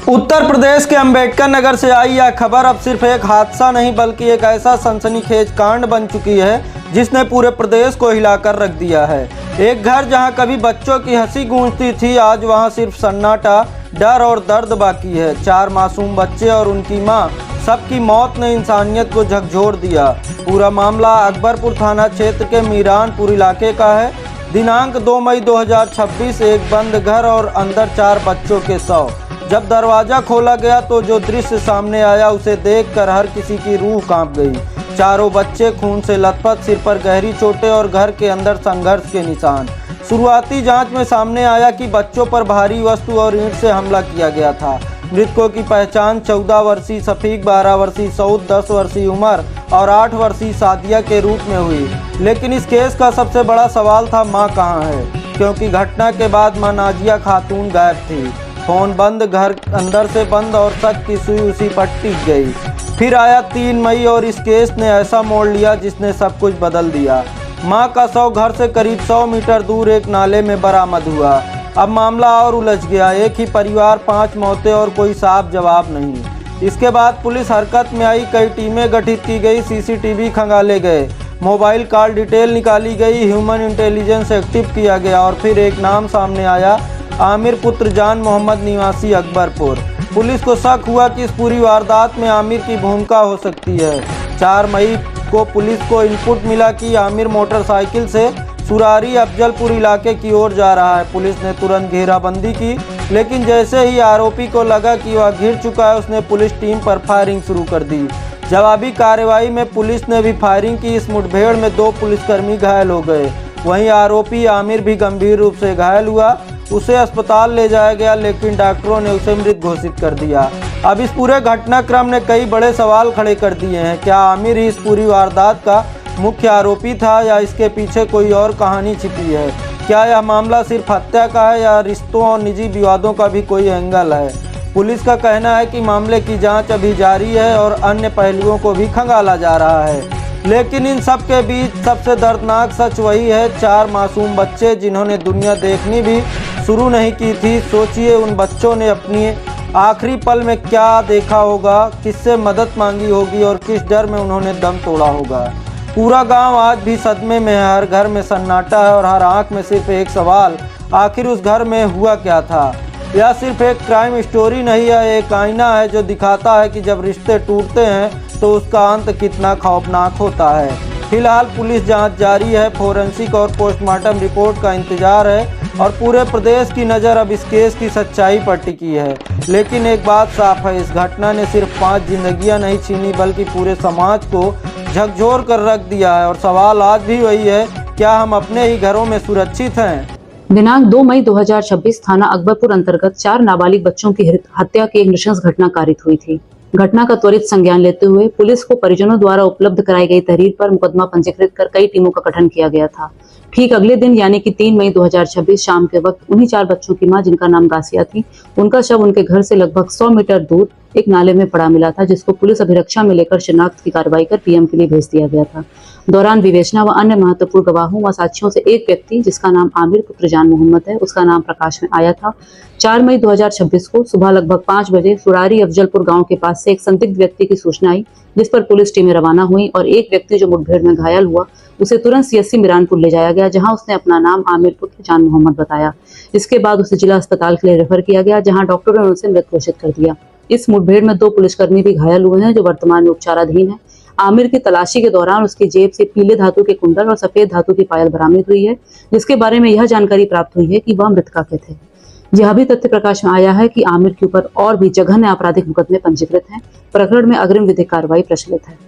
उत्तर प्रदेश के अंबेडकर नगर से आई यह खबर अब सिर्फ एक हादसा नहीं बल्कि एक ऐसा सनसनीखेज कांड बन चुकी है जिसने पूरे प्रदेश को हिलाकर रख दिया है। एक घर जहां कभी बच्चों की हंसी गूंजती थी, आज वहां सिर्फ सन्नाटा, डर और दर्द बाकी है। 4 मासूम बच्चे और उनकी मां, सबकी मौत ने इंसानियत को झकझोर दिया। पूरा मामला अकबरपुर थाना क्षेत्र के मीरानपुर इलाके का है। दिनांक 2 मई 2026 एक बंद घर और अंदर 4 बच्चों के शव। जब दरवाज़ा खोला गया तो जो दृश्य सामने आया उसे देखकर हर किसी की रूह कांप गई। चारों बच्चे खून से लथपथ, सिर पर गहरी चोटें और घर के अंदर संघर्ष के निशान। शुरुआती जांच में सामने आया कि बच्चों पर भारी वस्तु और ईंट से हमला किया गया था। मृतकों की पहचान 14 वर्षीय शफीक, 12 वर्षीय सऊद, 10 वर्षीय उमर और 8 वर्षीय सादिया के रूप में हुई। लेकिन इस केस का सबसे बड़ा सवाल था, माँ कहाँ है, क्योंकि घटना के बाद माँ नाजिया खातून गायब थी। फोन बंद, घर अंदर से बंद और शक की सुई उसी पर टिक गई। फिर आया 3 मई और इस केस ने ऐसा मोड़ लिया जिसने सब कुछ बदल दिया। मां का शव घर से करीब 100 मीटर दूर एक नाले में बरामद हुआ। अब मामला और उलझ गया। एक ही परिवार, 5 मौतें और कोई साफ जवाब नहीं। इसके बाद पुलिस हरकत में आई। कई टीमें गठित की गई, सीसीटीवी खंगाले गए, मोबाइल कॉल डिटेल निकाली गई, ह्यूमन इंटेलिजेंस एक्टिव किया गया और फिर एक नाम सामने आया, आमिर पुत्र जान मोहम्मद निवासी अकबरपुर। पुलिस को शक हुआ कि इस पूरी वारदात में आमिर की भूमिका हो सकती है। 4 मई को पुलिस को इनपुट मिला कि आमिर मोटरसाइकिल से सुरारी अफजलपुर इलाके की ओर जा रहा है। पुलिस ने तुरंत घेराबंदी की, लेकिन जैसे ही आरोपी को लगा कि वह घिर चुका है, उसने पुलिस टीम पर फायरिंग शुरू कर दी। जवाबी कार्रवाई में पुलिस ने भी फायरिंग की। इस मुठभेड़ में 2 पुलिसकर्मी घायल हो गए। वहीं आरोपी आमिर भी गंभीर रूप से घायल हुआ। उसे अस्पताल ले जाया गया, लेकिन डॉक्टरों ने उसे मृत घोषित कर दिया। अब इस पूरे घटनाक्रम ने कई बड़े सवाल खड़े कर दिए हैं। क्या आमिर ही इस पूरी वारदात का मुख्य आरोपी था या इसके पीछे कोई और कहानी छिपी है? क्या यह मामला सिर्फ हत्या का है या रिश्तों और निजी विवादों का भी कोई एंगल है? पुलिस का कहना है कि मामले की जांच अभी जारी है और अन्य पहलुओं को भी खंगाला जा रहा है। लेकिन इन सब के बीच सबसे दर्दनाक सच वही है, 4 मासूम बच्चे जिन्होंने दुनिया देखनी भी शुरू नहीं की थी। सोचिए उन बच्चों ने अपनी आखिरी पल में क्या देखा होगा, किससे मदद मांगी होगी और किस डर में उन्होंने दम तोड़ा होगा। पूरा गांव आज भी सदमे में है। हर घर में सन्नाटा है और हर आंख में सिर्फ एक सवाल, आखिर उस घर में हुआ क्या था? यह सिर्फ एक क्राइम स्टोरी नहीं है, एक आईना है जो दिखाता है कि जब रिश्ते टूटते हैं तो उसका अंत कितना खौफनाक होता है। फिलहाल पुलिस जांच जारी है, फोरेंसिक और पोस्टमार्टम रिपोर्ट का इंतजार है और पूरे प्रदेश की नज़र अब इस केस की सच्चाई पर टिकी है। लेकिन एक बात साफ है, इस घटना ने सिर्फ 5 जिंदगियां नहीं छीनी बल्कि पूरे समाज को झकझोर कर रख दिया है। और सवाल आज भी वही है, क्या हम अपने ही घरों में सुरक्षित हैं? दिनांक 2 मई 2026 थाना अकबरपुर अंतर्गत 4 नाबालिग बच्चों की हत्या की एक नृशंस घटना कारित हुई थी। घटना का त्वरित संज्ञान लेते हुए पुलिस को परिजनों द्वारा उपलब्ध कराई गई तहरीर पर मुकदमा पंजीकृत कर कई टीमों का गठन किया गया था। ठीक अगले दिन यानी कि 3 मई 2026 शाम के वक्त उन्हीं 4 बच्चों की मां, जिनका नाम गासिया थी, उनका शव उनके घर से लगभग 100 मीटर दूर एक नाले में पड़ा मिला था, जिसको पुलिस अभिरक्षा में लेकर शिनाख्त की कार्रवाई कर पीएम के लिए भेज दिया गया था। दौरान विवेचना व अन्य महत्वपूर्ण गवाहों व साक्ष्यों से एक व्यक्ति, जिसका नाम आमिर पुत्र जान मोहम्मद है, उसका नाम प्रकाश में आया था। 4 मई 2026 को सुबह लगभग 5 बजे सुरारी अफजलपुर गांव के पास से एक संदिग्ध व्यक्ति की सूचना आई, जिस पर पुलिस टीमें रवाना हुई और एक व्यक्ति जो मुठभेड़ में घायल हुआ उसे तुरंत सीएससी मीरानपुर ले जाया गया, जहां उसने अपना नाम आमिर पुत्र जान मोहम्मद बताया। इसके बाद उसे जिला अस्पताल के लिए रेफर किया गया, जहां डॉक्टरों ने उसे मृत घोषित कर दिया। इस मुठभेड़ में 2 पुलिसकर्मी भी घायल हुए हैं, जो वर्तमान में उपचाराधीन है। आमिर की तलाशी के दौरान उसकी जेब से पीले धातु के कुंडल और सफेद धातु की पायल बरामद हुई है, जिसके बारे में यह जानकारी प्राप्त हुई है कि वह मृतका के थे। यह भी तथ्य प्रकाश में आया है कि आमिर के ऊपर और भी जघन्य आपराधिक मुकदमे पंजीकृत हैं। प्रकरण में अग्रिम विधिक कार्रवाई प्रचलित है।